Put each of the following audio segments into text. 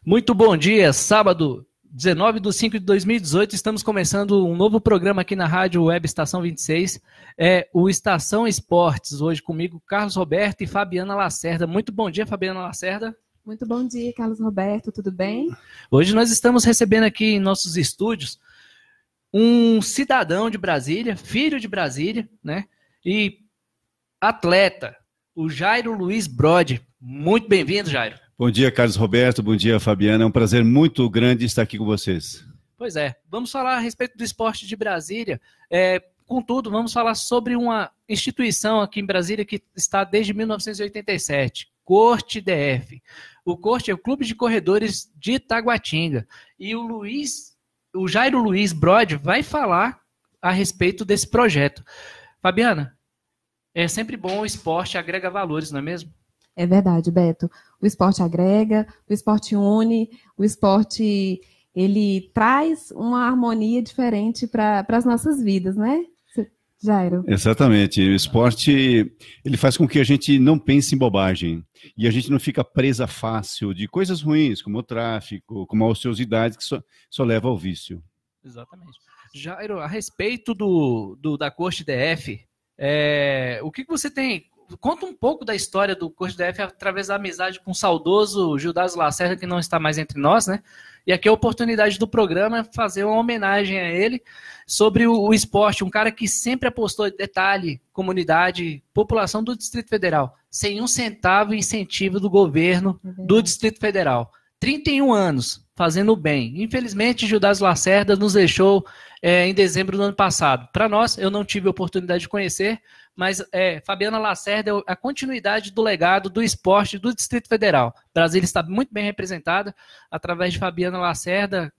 Muito bom dia, sábado 19/5/2018, estamos começando um novo programa aqui na Rádio Web Estação 26, o Estação Esportes, hoje comigo Carlos Roberto e Fabiana Lacerda. Muito bom dia, Fabiana Lacerda. Muito bom dia, Carlos Roberto, tudo bem? Hoje nós estamos recebendo aqui em nossos estúdios um cidadão de Brasília, filho de Brasília, né, e atleta, o Jairo Luiz Brode. Muito bem-vindo, Jairo. Bom dia, Carlos Roberto, bom dia, Fabiana, é um prazer muito grande estar aqui com vocês. Pois é, vamos falar a respeito do esporte de Brasília, contudo, vamos falar sobre uma instituição aqui em Brasília que está desde 1987, Corte DF. O Corte é o Clube de Corredores de Taguatinga, e o Jairo Luiz Brode vai falar a respeito desse projeto. Fabiana, é sempre bom, o esporte agrega valores, não é mesmo? É verdade, Beto. O esporte agrega, o esporte une, o esporte ele traz uma harmonia diferente para as nossas vidas, né, Jairo? Exatamente. O esporte ele faz com que a gente não pense em bobagem e a gente não fica presa fácil de coisas ruins, como o tráfico, como a ociosidade que só leva ao vício. Exatamente. Jairo, a respeito da Corte DF, o que você tem? Conta um pouco da história do Corte DF através da amizade com o saudoso Gildas Lacerda, que não está mais entre nós, né? E aqui a oportunidade do programa é fazer uma homenagem a ele sobre o esporte, um cara que sempre apostou em detalhe, comunidade, população do Distrito Federal, sem um centavo de incentivo do governo do Distrito Federal. 31 anos fazendo bem. Infelizmente, Gildas Lacerda nos deixou em dezembro do ano passado. Para nós, eu não tive a oportunidade de conhecer, mas Fabiana Lacerda é a continuidade do legado do esporte do Distrito Federal. Brasília está muito bem representada através de Fabiana Lacerda,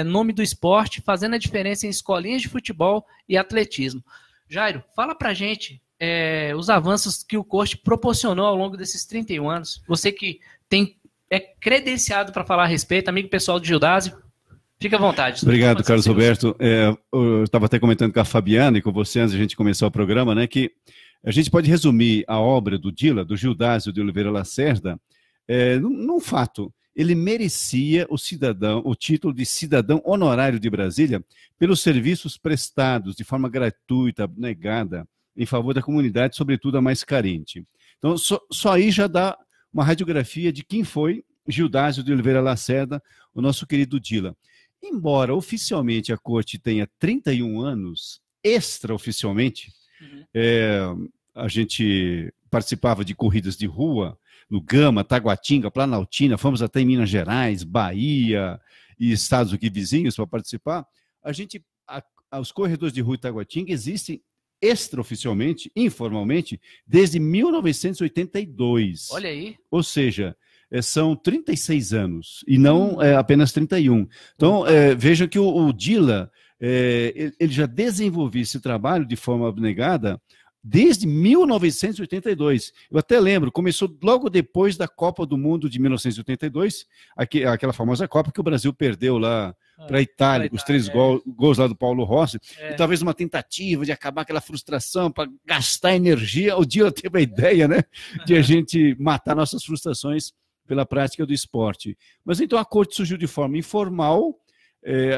nome do esporte, fazendo a diferença em escolinhas de futebol e atletismo. Jairo, fala pra gente os avanços que o Corte proporcionou ao longo desses 31 anos. Você que é credenciado para falar a respeito, amigo pessoal do Gildásio. Fica à vontade. Obrigado, Carlos Roberto. Eu estava até comentando com a Fabiana e com você antes de a gente começar o programa, né, que a gente pode resumir a obra do do Gildásio de Oliveira Lacerda, num fato. Ele merecia o título de cidadão honorário de Brasília pelos serviços prestados de forma gratuita, abnegada, em favor da comunidade, sobretudo a mais carente. Então, só aí já dá uma radiografia de quem foi Gildásio de Oliveira Lacerda, o nosso querido Dila. Embora oficialmente a Corte tenha 31 anos, extraoficialmente, a gente participava de corridas de rua, no Gama, Taguatinga, Planaltina, fomos até em Minas Gerais, Bahia e estados aqui vizinhos para participar. Os corredores de rua em Taguatinga existem extraoficialmente, informalmente, desde 1982. Olha aí. Ou seja, são 36 anos, e não apenas 31. Então, veja que o Dila, ele já desenvolveu esse trabalho de forma abnegada desde 1982. Eu até lembro, começou logo depois da Copa do Mundo de 1982, aquela famosa Copa que o Brasil perdeu lá para a Itália, com os 3 gols lá do Paulo Rossi, e talvez uma tentativa de acabar aquela frustração para gastar energia. O Dila teve a ideia, né, de a gente matar nossas frustrações pela prática do esporte. Mas então a Corte surgiu de forma informal,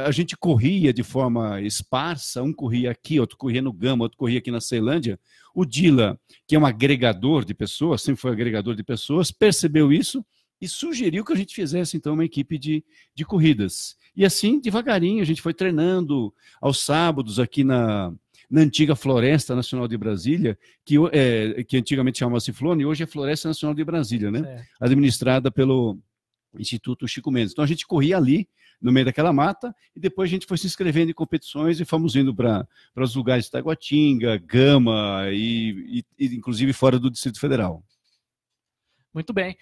a gente corria de forma esparsa, um corria aqui, outro corria no Gama, outro corria aqui na Ceilândia. O Dila, que é um agregador de pessoas, sempre foi agregador de pessoas, percebeu isso e sugeriu que a gente fizesse então uma equipe de corridas. E assim, devagarinho, a gente foi treinando aos sábados aqui na antiga Floresta Nacional de Brasília, que antigamente chamava-se Flone, e hoje é Floresta Nacional de Brasília, né? Administrada pelo Instituto Chico Mendes. Então a gente corria ali, no meio daquela mata, e depois a gente foi se inscrevendo em competições e fomos indo para os lugares de Taguatinga, Gama e inclusive fora do Distrito Federal. Muito bem.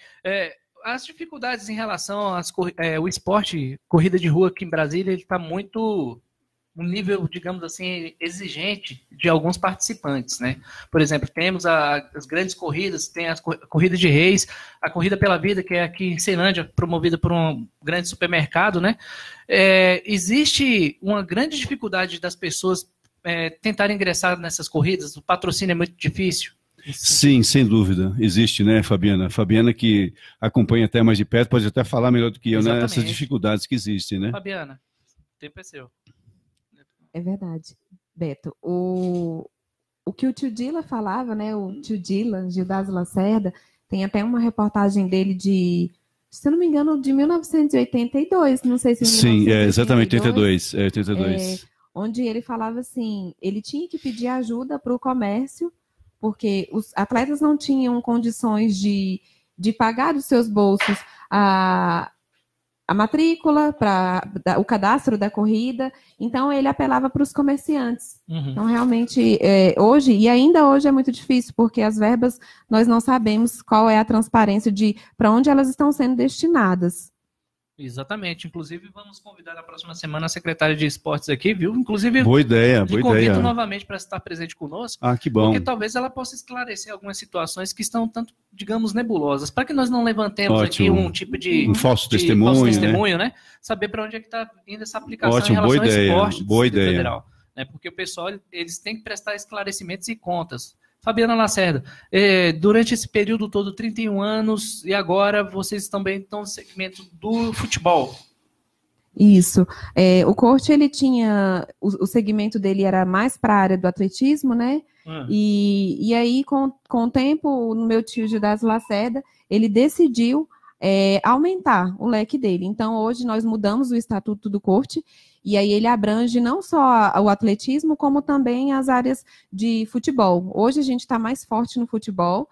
As dificuldades em relação ao esporte, corrida de rua aqui em Brasília, ele está muito um nível, digamos assim, exigente de alguns participantes, né? Por exemplo, temos as grandes corridas, tem a corrida de reis, a corrida pela vida, que é aqui em Ceilândia, promovida por um grande supermercado, né? Existe uma grande dificuldade das pessoas tentarem ingressar nessas corridas, o patrocínio é muito difícil. Sim, sem dúvida. Existe, né, Fabiana? Fabiana que acompanha até mais de perto, pode até falar melhor do que eu, né? Essas dificuldades que existem, né? Fabiana, o tempo é seu. É verdade, Beto. O que o tio Dila falava, né? O tio Dila, Gildas Lacerda, tem até uma reportagem dele se eu não me engano, de 1982, não sei se Sim, exatamente, 82. Onde ele falava assim, ele tinha que pedir ajuda para o comércio, porque os atletas não tinham condições de pagar dos seus bolsos a matrícula, o cadastro da corrida, então ele apelava para os comerciantes. Uhum. Então, realmente, hoje, e ainda hoje é muito difícil, porque as verbas, nós não sabemos qual é a transparência para onde elas estão sendo destinadas. Exatamente. Inclusive, vamos convidar na próxima semana a secretária de esportes aqui, viu? Inclusive, boa ideia, convido novamente para estar presente conosco. Ah, que bom. Porque talvez ela possa esclarecer algumas situações que estão tanto, digamos, nebulosas, para que nós não levantemos aqui um tipo de falso testemunho, né? Saber para onde é que está indo essa aplicação Ótimo, em relação ao esporte do Distrito Federal. Né? Porque o pessoal, eles têm que prestar esclarecimentos e contas. Fabiana Lacerda, durante esse período todo, 31 anos, e agora vocês também estão no segmento do futebol. Isso. O coach, ele tinha... O segmento dele era mais para a área do atletismo, né? E aí, com o tempo, o meu tio Gildas Lacerda, ele decidiu aumentar o leque dele. Então, hoje, nós mudamos o estatuto do coach, e aí ele abrange não só o atletismo, como também as áreas de futebol. Hoje a gente está mais forte no futebol,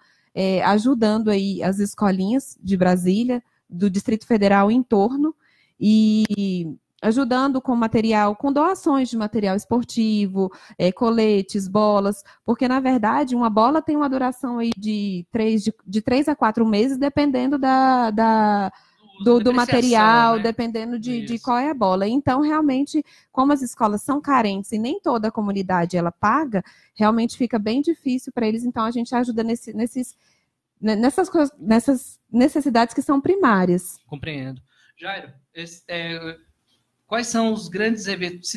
ajudando aí as escolinhas de Brasília, do Distrito Federal em torno, e ajudando com material, com doações de material esportivo, coletes, bolas, porque, na verdade, uma bola tem uma duração aí de 3 a 4 meses, dependendo do material, né? Dependendo de qual é a bola. Então, realmente, como as escolas são carentes e nem toda a comunidade ela paga, realmente fica bem difícil para eles. Então, a gente ajuda nessas necessidades que são primárias. Compreendo. Jairo, quais são os grandes eventos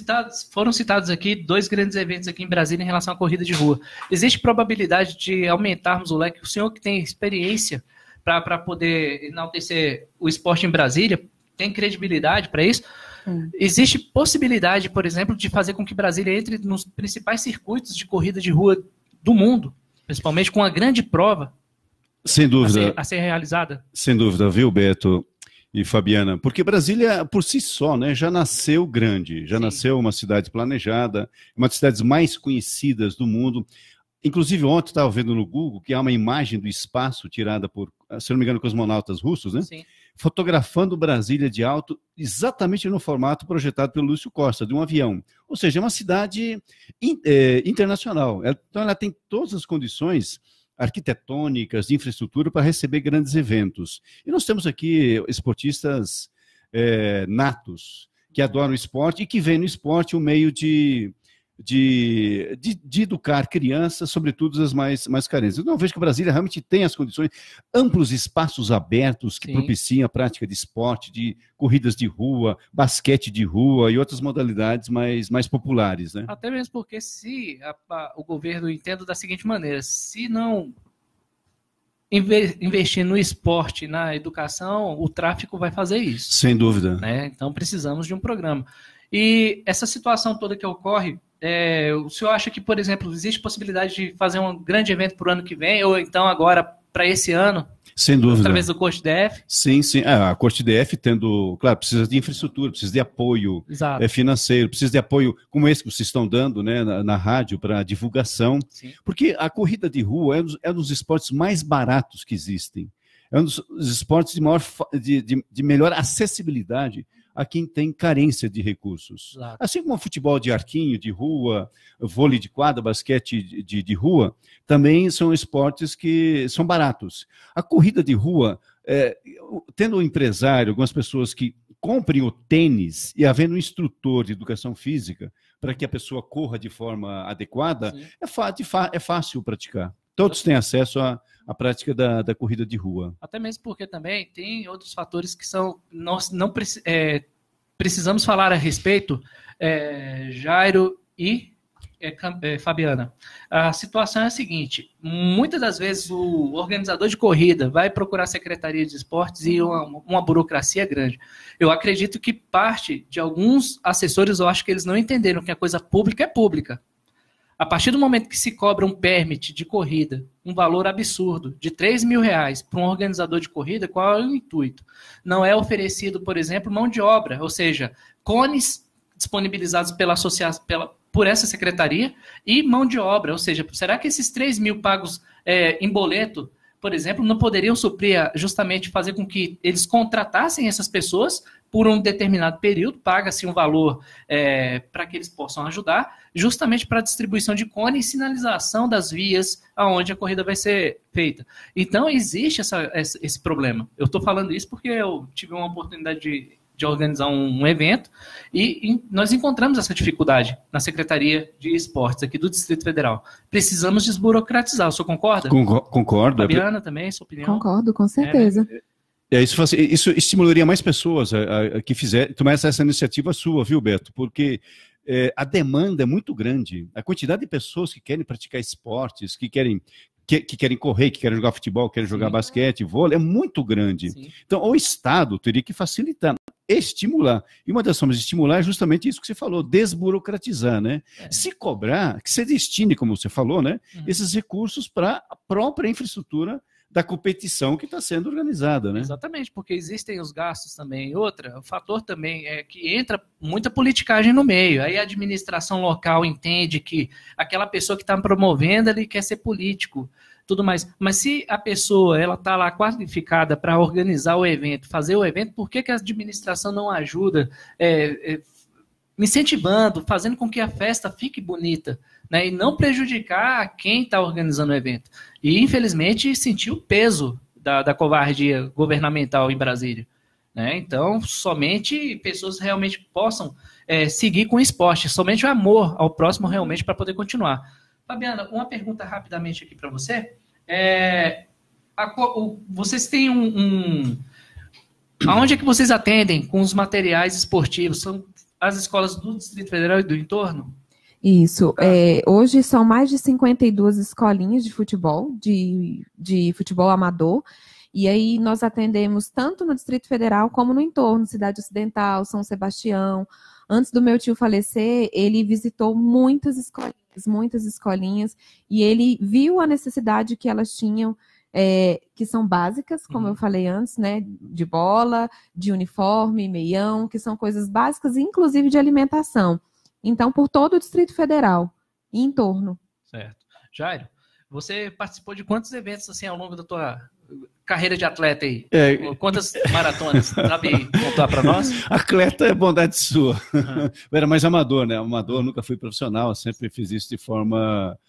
foram citados aqui, 2 grandes eventos aqui em Brasília em relação à corrida de rua. Existe probabilidade de aumentarmos o leque? O senhor que tem experiência para poder enaltecer o esporte em Brasília, tem credibilidade para isso? Existe possibilidade, por exemplo, de fazer com que Brasília entre nos principais circuitos de corrida de rua do mundo, principalmente com uma grande prova sem dúvida, a ser realizada? Sem dúvida, viu, Beto e Fabiana? Porque Brasília, por si só, né, já nasceu grande, nasceu uma cidade planejada, uma das cidades mais conhecidas do mundo. Inclusive, ontem estava vendo no Google que há uma imagem do espaço tirada por, se não me engano, cosmonautas russos, né? Sim. Fotografando Brasília de alto, exatamente no formato projetado pelo Lúcio Costa, de um avião. Ou seja, é uma cidade internacional. Então, ela tem todas as condições arquitetônicas, de infraestrutura para receber grandes eventos. E nós temos aqui esportistas natos, que adoram o esporte e que veem no esporte um meio de educar crianças, sobretudo as mais carentes. Então, eu vejo que Brasília realmente tem as condições, amplos espaços abertos que propiciam a prática de esporte, de corridas de rua, basquete de rua e outras modalidades mais populares, né? Até mesmo porque se o governo entende da seguinte maneira, se não investir no esporte, na educação, o tráfico vai fazer isso. Sem dúvida. Né? Então, precisamos de um programa. E essa situação toda que ocorre, o senhor acha que, por exemplo, existe possibilidade de fazer um grande evento para o ano que vem, ou então agora para esse ano? Sem dúvida. Através do Corte DF? Sim. A Corte DF claro, precisa de infraestrutura, precisa de apoio financeiro, precisa de apoio como esse que vocês estão dando, né, na rádio para divulgação. Sim. Porque a corrida de rua é um dos esportes mais baratos que existem. É um dos esportes de melhor acessibilidade a quem tem carência de recursos. Exato. Assim como o futebol de arquinho, de rua, vôlei de quadra, basquete de rua, também são esportes que são baratos. A corrida de rua, tendo um empresário, algumas pessoas que comprem o tênis e havendo um instrutor de educação física para que a pessoa corra de forma adequada, é fácil praticar. Todos têm acesso à prática da corrida de rua. Até mesmo porque também tem outros fatores que nós não precisamos falar a respeito, Jairo e Fabiana, a situação é a seguinte: muitas das vezes o organizador de corrida vai procurar a Secretaria de Esportes e uma burocracia grande. Eu acredito que parte de alguns assessores, eu acho que eles não entenderam que a coisa pública é pública. A partir do momento que se cobra um permit de corrida, um valor absurdo de R$3.000 para um organizador de corrida, qual é o intuito? Não é oferecido, por exemplo, mão de obra, ou seja, cones disponibilizados por essa secretaria e mão de obra, ou seja, será que esses 3.000 pagos em boleto, por exemplo, não poderiam suprir, justamente fazer com que eles contratassem essas pessoas por um determinado período, paga-se um valor para que eles possam ajudar, justamente para a distribuição de cone e sinalização das vias aonde a corrida vai ser feita. Então, existe esse problema. Eu estou falando isso porque eu tive uma oportunidade de organizar um evento e nós encontramos essa dificuldade na Secretaria de Esportes aqui do Distrito Federal. Precisamos desburocratizar. O senhor concorda? Concordo. Fabiana, também, sua opinião? Concordo, com certeza. Isso estimularia mais pessoas a que tomassem essa iniciativa sua, viu, Beto? Porque a demanda é muito grande. A quantidade de pessoas que querem praticar esportes, que querem correr, que querem jogar futebol, que querem jogar basquete, vôlei, é muito grande. Sim. Então, o Estado teria que facilitar, estimular. E uma das formas de estimular é justamente isso que você falou, desburocratizar, né? Se cobrar, que você destine, como você falou, né? Esses recursos para a própria infraestrutura da competição que está sendo organizada, né? Exatamente, porque existem os gastos também. O fator também é que entra muita politicagem no meio. Aí a administração local entende que aquela pessoa que está promovendo, ele quer ser político, tudo mais. Mas se a pessoa ela está lá qualificada para organizar o evento, fazer o evento, por que a administração não ajuda incentivando, fazendo com que a festa fique bonita, né, e não prejudicar quem está organizando o evento? E, infelizmente, sentiu o peso da covardia governamental em Brasília, né? Então, somente pessoas realmente possam seguir com o esporte, somente o amor ao próximo realmente para poder continuar. Fabiana, uma pergunta rapidamente aqui para você. Vocês têm aonde é que vocês atendem com os materiais esportivos? São as escolas do Distrito Federal e do entorno? Isso. Hoje são mais de 52 escolinhas de futebol, de futebol amador, e aí nós atendemos tanto no Distrito Federal como no entorno, Cidade Ocidental, São Sebastião. Antes do meu tio falecer, ele visitou muitas escolinhas, e ele viu a necessidade que elas tinham, que são básicas, como eu falei antes, né, de bola, de uniforme, meião, que são coisas básicas, inclusive de alimentação. Então, por todo o Distrito Federal e em torno. Certo. Jairo, você participou de quantos eventos assim ao longo da tua carreira de atleta aí? Quantas maratonas? Sabe contar para nós? Atleta é bondade sua. Eu era mais amador, né? Amador, nunca fui profissional, sempre fiz isso de forma...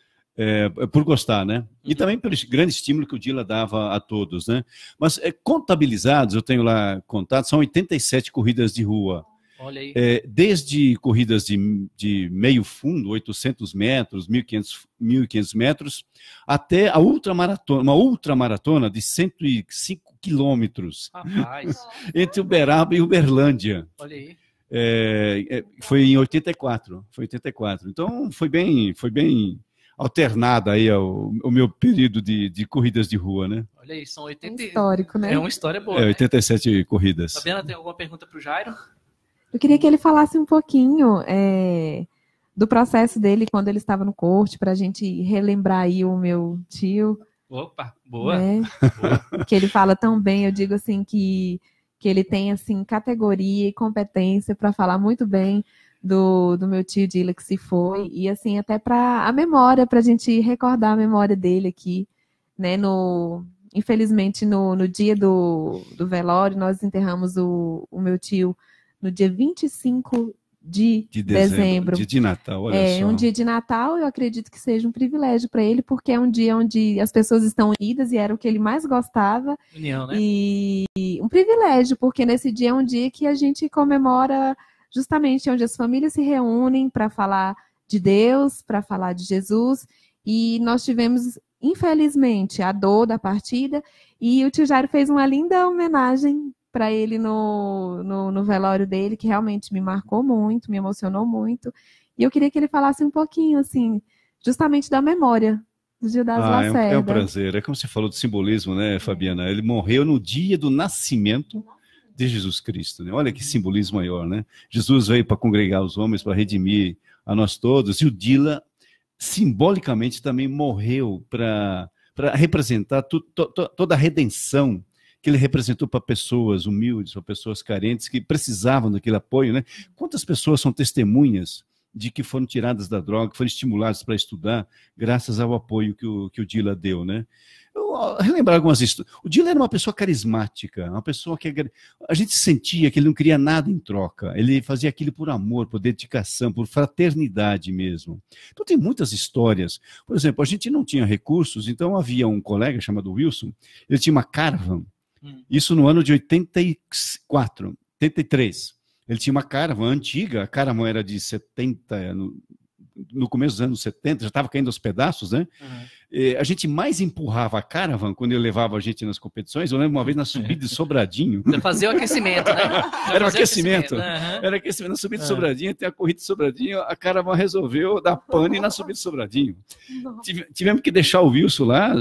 por gostar, né? E também pelo grande estímulo que o Dila dava a todos, né? Mas contabilizados, eu tenho lá contado, são 87 corridas de rua. Olha aí. Desde corridas de meio fundo, 800 metros, 1.500 metros, até a uma ultramaratona de 105 quilômetros. Rapaz. Entre Uberaba e Uberlândia. Olha aí. Foi em 84. Então, foi bem alternado aí o meu período de corridas de rua, né? Olha aí, são 80... histórico, né? É uma história boa, 87 corridas. Fabiana, tem alguma pergunta para o Jairo? Eu queria que ele falasse um pouquinho do processo dele quando ele estava no corte, para a gente relembrar aí o meu tio. Opa, boa. Né? Boa. Que ele fala tão bem, eu digo assim, que ele tem assim, categoria e competência para falar muito bem do meu tio Dila que se foi, e assim, até para a memória, para a gente recordar a memória dele aqui, né? Infelizmente, no dia do velório, nós enterramos o meu tio no dia 25 de dezembro. Dia de Natal, olha só. Um dia de Natal, eu acredito que seja um privilégio para ele, porque é um dia onde as pessoas estão unidas, e era o que ele mais gostava. União, né? E um privilégio, porque nesse dia é um dia que a gente comemora justamente onde as famílias se reúnem para falar de Deus, para falar de Jesus, e nós tivemos, infelizmente, a dor da partida, e o tio Jairo fez uma linda homenagem para ele no velório dele, que realmente me marcou muito, me emocionou muito, E eu queria que ele falasse um pouquinho, assim, justamente da memória do Gildas Lacerda. É um prazer. É como você falou do simbolismo, né, Fabiana? Ele morreu no dia do nascimento de Jesus Cristo, né? Olha que simbolismo maior, né? Jesus veio para congregar os homens, para redimir a nós todos, e o Dila, simbolicamente, também morreu para representar toda a redenção que ele representou para pessoas humildes, para pessoas carentes, que precisavam daquele apoio, né? Quantas pessoas são testemunhas de que foram tiradas da droga, foram estimuladas para estudar, graças ao apoio que o Dila deu, né? Relembrar algumas histórias. O Dila era uma pessoa carismática, uma pessoa que a gente sentia que ele não queria nada em troca, ele fazia aquilo por amor, por dedicação, por fraternidade mesmo. Então tem muitas histórias. Por exemplo, a gente não tinha recursos, então havia um colega chamado Wilson, ele tinha uma Caravan, isso no ano de 84, 83. Ele tinha uma Caravan antiga, a Caravan era de 70, no começo dos anos 70, já estava caindo aos pedaços, né? A gente mais empurrava a Caravan quando ele levava a gente nas competições. Eu lembro uma vez na subida de Sobradinho. Fazia o aquecimento, né? Era o aquecimento. Era aquecimento na subida de Sobradinho, tem a corrida de Sobradinho, a Caravan resolveu dar pane na subida de Sobradinho. Tivemos que deixar o Wilson lá,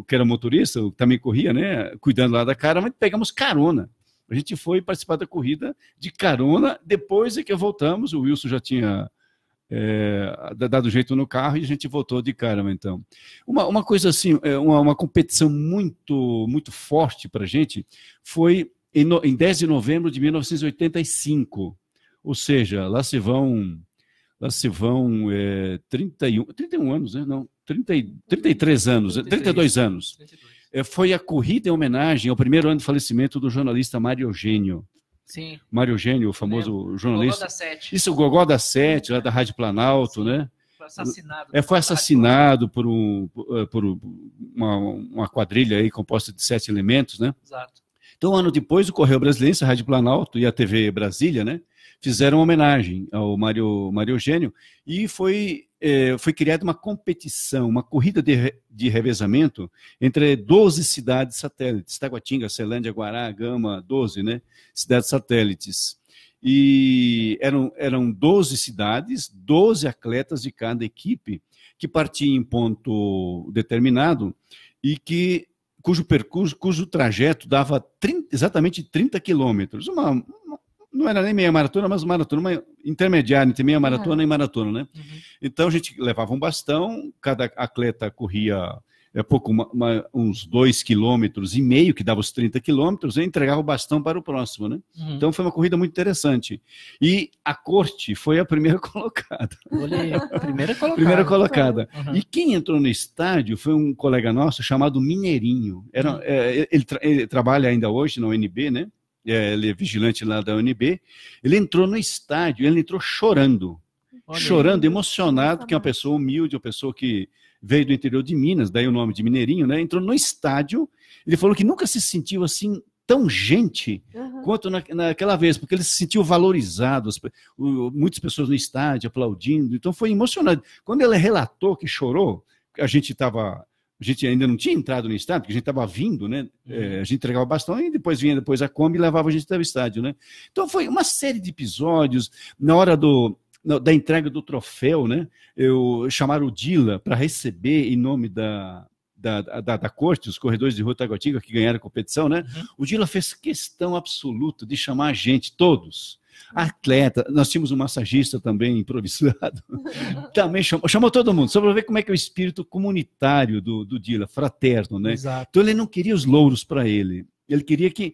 que era motorista, que também corria, né? Cuidando lá da Caravan, e pegamos carona. A gente foi participar da corrida de carona, depois é que voltamos, o Wilson já tinha dado jeito no carro e a gente voltou de Caravan, então. Uma coisa assim, uma competição muito, muito forte para a gente foi em 10 de novembro de 1985, ou seja, lá se vão 31 anos, né? Não, 33 anos, 32 anos. 32. Foi a corrida em homenagem ao primeiro ano de falecimento do jornalista Mário Eugênio. Sim. Mário Eugênio, o famoso jornalista. Gogó da Sete. Isso, o Gogó da Sete, lá da Rádio Planalto, sim, né? Foi assassinado. Foi assassinado por uma quadrilha aí composta de 7 elementos, né? Exato. Então, um ano depois, o Correio Brasiliense, a Rádio Planalto e a TV Brasília, né? Fizeram uma homenagem ao Mário Eugênio e foi criada uma competição, uma corrida de revezamento entre 12 cidades satélites, Taguatinga, Ceilândia, Guará, Gama, 12, né? Cidades satélites. E eram 12 cidades, 12 atletas de cada equipe, que partiam em ponto determinado e cujo trajeto dava exatamente 30 quilômetros. Não era nem meia maratona, mas maratona, uma intermediária entre meia maratona e maratona, né? Então a gente levava um bastão, cada atleta corria uns 2,5 quilômetros, que dava os 30 quilômetros, e entregava o bastão para o próximo, né? Então foi uma corrida muito interessante. E a corte foi a primeira colocada. Olha, primeira colocada. E quem entrou no estádio foi um colega nosso chamado Mineirinho. Ele trabalha ainda hoje na UNB, né? Ele é vigilante lá da UNB, ele entrou no estádio, ele entrou chorando, emocionado, porque é uma pessoa humilde, uma pessoa que veio do interior de Minas, daí o nome de Mineirinho, né? Entrou no estádio, ele falou que nunca se sentiu assim tão gente quanto naquela vez, porque ele se sentiu valorizado, muitas pessoas no estádio aplaudindo, então foi emocionante. Quando ele relatou que chorou, a gente ainda não tinha entrado no estádio, porque a gente estava vindo, né? A gente entregava o bastão e depois vinha a Kombi e levava a gente até o estádio, né? Então foi uma série de episódios. Na hora da entrega do troféu, né? Chamaram o Dila para receber em nome da corte, os corredores de rua Taguatinga que ganharam a competição, né? O Dila fez questão absoluta de chamar a gente, todos. Atleta, nós tínhamos um massagista também improvisado, também chamou todo mundo, só para ver como é que é o espírito comunitário do Dila, fraterno, né? Exato. Então ele não queria os louros para ele queria que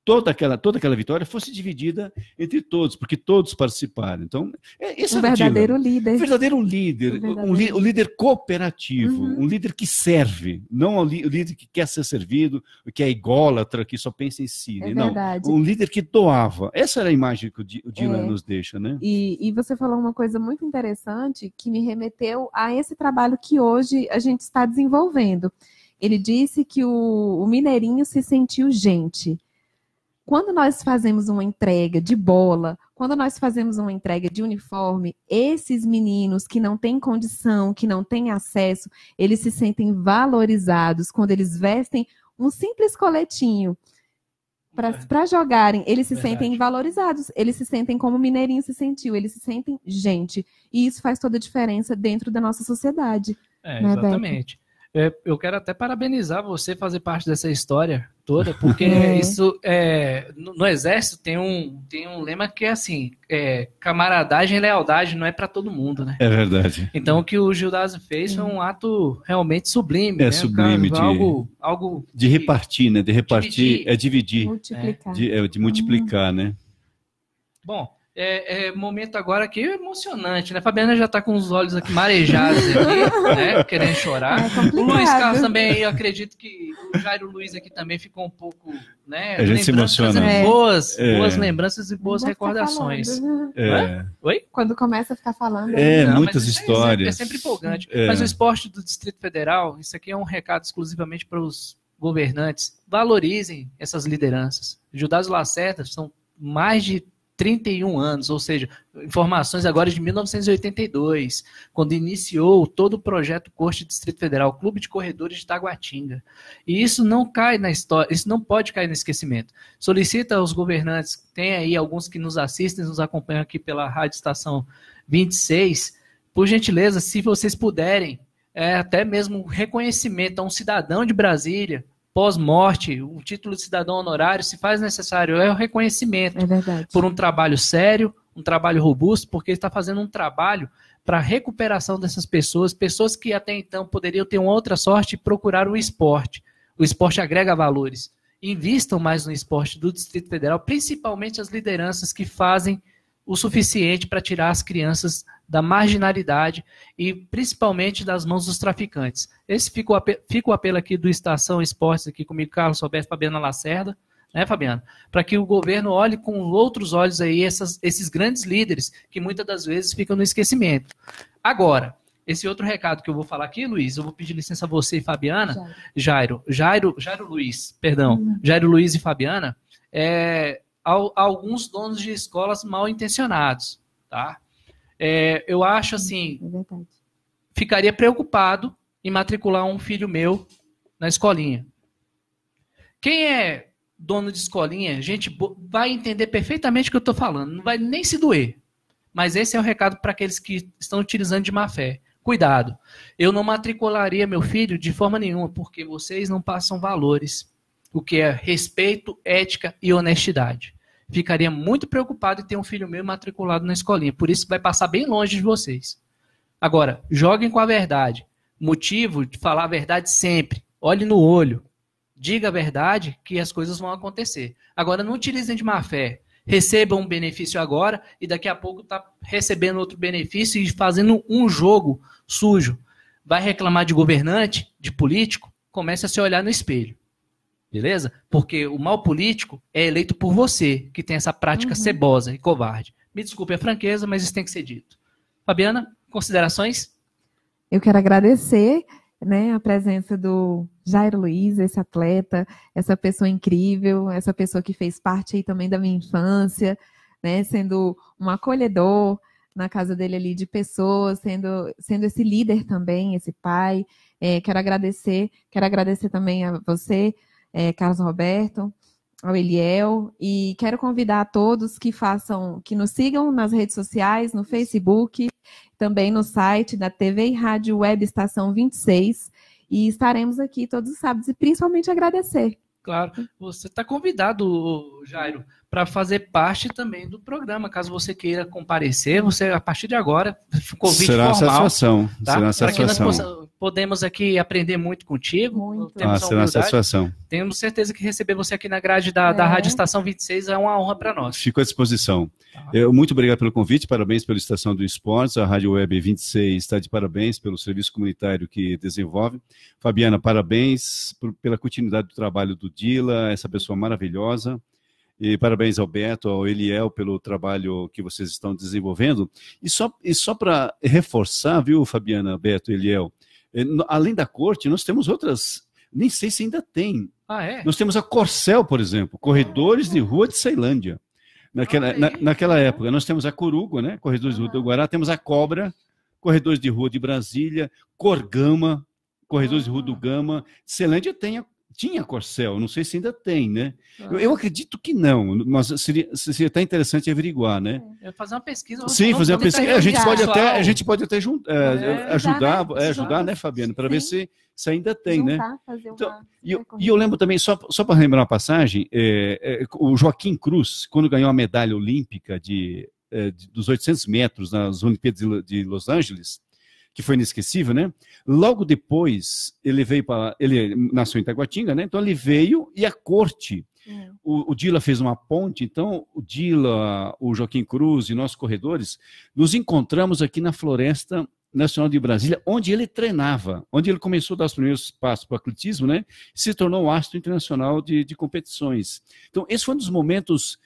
toda aquela vitória fosse dividida entre todos, porque todos participaram. Então, esse um verdadeiro líder. Um verdadeiro líder, um líder cooperativo, um líder que serve, não o líder que quer ser servido, que é ególatra, que só pensa em si. Né? Não, um líder que doava. Essa era a imagem que o Dila nos deixa, né? E você falou uma coisa muito interessante que me remeteu a esse trabalho que hoje a gente está desenvolvendo. Ele disse que o Mineirinho se sentiu gente. Quando nós fazemos uma entrega de bola, quando nós fazemos uma entrega de uniforme, esses meninos que não têm condição, que não têm acesso, eles se sentem valorizados quando eles vestem um simples coletinho. para jogarem, eles se Verdade. sentem valorizados, eles se sentem como o Mineirinho se sentiu, eles se sentem gente. E isso faz toda a diferença dentro da nossa sociedade. Né, Exatamente. Eu quero até parabenizar você fazer parte dessa história toda, porque isso no Exército tem um lema que é assim, camaradagem e lealdade não é para todo mundo, né? É verdade. Então o que o Gildásio fez foi um ato realmente sublime, né? Sublime algo de repartir, né? De repartir, dividir, multiplicar. de multiplicar, né? Bom, momento agora aqui emocionante, né? A Fabiana já está com os olhos aqui marejados aqui, né? Querendo chorar. É O Luiz Carlos também, eu acredito que o Jairo Luiz aqui também ficou um pouco, né? A gente se emociona. Boas lembranças e boas recordações. Oi? Quando começa a ficar falando. Muitas histórias. É sempre empolgante. Mas o esporte do Distrito Federal, isso aqui é um recado exclusivamente para os governantes. Valorizem essas lideranças. Judásio Lacerda são mais de 31 anos, ou seja, informações agora de 1982, quando iniciou todo o projeto Corte Distrito Federal, Clube de Corredores de Taguatinga. E isso não cai na história, isso não pode cair no esquecimento. Solicita aos governantes, tem aí alguns que nos assistem, nos acompanham aqui pela Rádio Estação 26, por gentileza, se vocês puderem, até mesmo reconhecimento a um cidadão de Brasília, pós-morte, o título de cidadão honorário, se faz necessário, é o reconhecimento por um trabalho sério, um trabalho robusto, porque ele está fazendo um trabalho para a recuperação dessas pessoas que até então poderiam ter uma outra sorte e procurar o esporte. O esporte agrega valores. Invistam mais no esporte do Distrito Federal, principalmente as lideranças que fazem o suficiente para tirar as crianças da marginalidade e principalmente das mãos dos traficantes. Esse fica o apelo aqui do Estação Esportes, aqui comigo, Carlos Roberto, Fabiana Lacerda, né, Fabiana? Para que o governo olhe com outros olhos aí esses grandes líderes que muitas das vezes ficam no esquecimento. Agora, esse outro recado que eu vou falar aqui, Luiz, eu vou pedir licença a você e Fabiana, Jairo Luiz, perdão, Jairo Luiz e Fabiana, alguns donos de escolas mal intencionados, tá? Eu acho assim, ficaria preocupado em matricular um filho meu na escolinha. Quem é dono de escolinha, gente, vai entender perfeitamente o que eu estou falando, não vai nem se doer. Mas esse é o recado para aqueles que estão utilizando de má fé. Cuidado, eu não matricularia meu filho de forma nenhuma, porque vocês não passam valores, o que é respeito, ética e honestidade. Ficaria muito preocupado em ter um filho meu matriculado na escolinha. Por isso que vai passar bem longe de vocês. Agora, joguem com a verdade. Motivo de falar a verdade sempre. Olhe no olho. Diga a verdade que as coisas vão acontecer. Agora, não utilizem de má fé. Recebam um benefício agora e daqui a pouco está recebendo outro benefício e fazendo um jogo sujo. Vai reclamar de governante, de político? Comece a se olhar no espelho. Beleza? Porque o mal político é eleito por você, que tem essa prática cebosa e covarde. Me desculpe a franqueza, mas isso tem que ser dito. Fabiana, considerações? Eu quero agradecer, né, a presença do Jairo Luiz, esse atleta, essa pessoa incrível, essa pessoa que fez parte aí também da minha infância, né, sendo um acolhedor na casa dele ali de pessoas, sendo esse líder também, esse pai. Quero agradecer também a você, Carlos Roberto, ao Eliel, e quero convidar a todos que nos sigam nas redes sociais, no Facebook, também no site da TV e Rádio Web Estação 26, e estaremos aqui todos os sábados, e principalmente agradecer. Claro, você está convidado, Jairo, para fazer parte também do programa, caso você queira comparecer, você, a partir de agora, convite será formal. Satisfação. Tá? Será satisfação. Para que nós podemos aqui aprender muito contigo. Muito. Será satisfação. Temos certeza que receber você aqui na grade da Rádio Estação 26 é uma honra para nós. Fico à disposição. Muito obrigado pelo convite, parabéns pela Estação do Esportes, a Rádio Web 26 está de parabéns pelo serviço comunitário que desenvolve. Fabiana, parabéns pela continuidade do trabalho do Dila, essa pessoa maravilhosa. E parabéns ao Beto, ao Eliel, pelo trabalho que vocês estão desenvolvendo. E só para reforçar, viu, Fabiana, Beto, Eliel, além da corte, nós temos outras, nem sei se ainda tem. Nós temos a Corcel, por exemplo, Corredores de Rua de Ceilândia. Naquela época, nós temos a Corugo, né? Corredores de Rua do Guará, temos a Cobra, Corredores de Rua de Brasília, Corgama, Corredores de Rua do Gama. Ceilândia tinha Corcel, não sei se ainda tem, né? Eu acredito que não, mas seria até interessante averiguar, né? Eu vou fazer uma pesquisa. Sim, fazer uma pesquisa. A gente pode até ajudar, né, Fabiana, para ver se ainda tem, né? Então, e eu lembro também, só para lembrar uma passagem, o Joaquim Cruz, quando ganhou a medalha olímpica dos 800 metros nas Olimpíadas de Los Angeles, que foi inesquecível, né? Logo depois, ele nasceu em Taguatinga, né? Então ele veio e a corte, o Dila fez uma ponte, então o Dila, o Joaquim Cruz e nós corredores, nos encontramos aqui na Floresta Nacional de Brasília, onde ele treinava, onde ele começou a dar os primeiros passos para o atletismo, né? E se tornou um astro internacional de competições. Então esse foi um dos momentos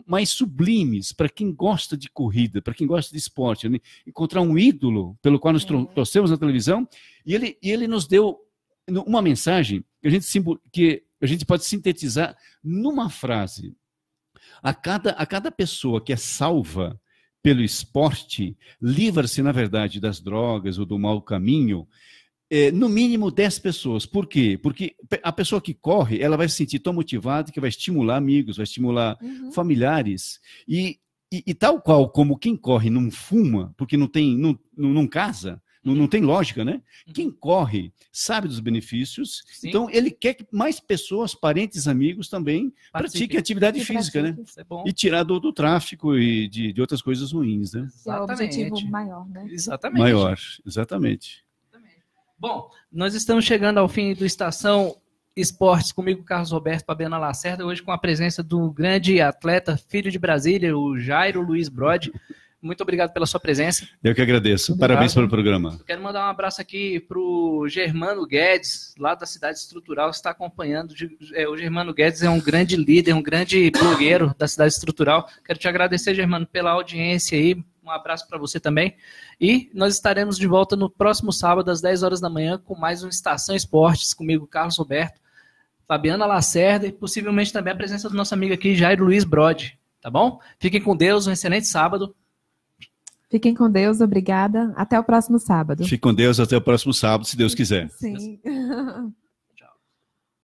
mais sublimes para quem gosta de corrida, para quem gosta de esporte, né? Encontrar um ídolo pelo qual nós torcemos na televisão, e ele nos deu uma mensagem que a gente pode sintetizar numa frase. A cada pessoa que é salva pelo esporte, livra-se, na verdade, das drogas ou do mau caminho, no mínimo 10 pessoas. Por quê? Porque a pessoa que corre, ela vai se sentir tão motivada que vai estimular amigos, vai estimular familiares. E tal qual como quem corre não fuma, porque não casa, não tem lógica, né? Quem corre sabe dos benefícios, sim. Então ele quer que mais pessoas, parentes, amigos também pratiquem atividade física, né? E tirar do tráfico e de outras coisas ruins, né? É o objetivo maior, né? Exatamente. Maior, exatamente. Bom, nós estamos chegando ao fim do Estação Esportes, comigo, Carlos Roberto, Fabiana Lacerda, hoje com a presença do grande atleta, filho de Brasília, o Jairo Luiz Brode. Muito obrigado pela sua presença. Eu que agradeço. Obrigado. Parabéns pelo programa. Eu quero mandar um abraço aqui para o Germano Guedes, lá da Cidade Estrutural, que está acompanhando. O Germano Guedes é um grande líder, um grande blogueiro da Cidade Estrutural. Quero te agradecer, Germano, pela audiência aí. Um abraço para você também. E nós estaremos de volta no próximo sábado, às 10 horas da manhã, com mais um Estação Esportes, comigo, Carlos Roberto, Fabiana Lacerda e possivelmente também a presença do nosso amigo aqui, Jairo Luiz Brode. Tá bom? Fiquem com Deus, um excelente sábado. Fiquem com Deus, obrigada. Até o próximo sábado. Fique com Deus, até o próximo sábado, se Deus quiser. Sim.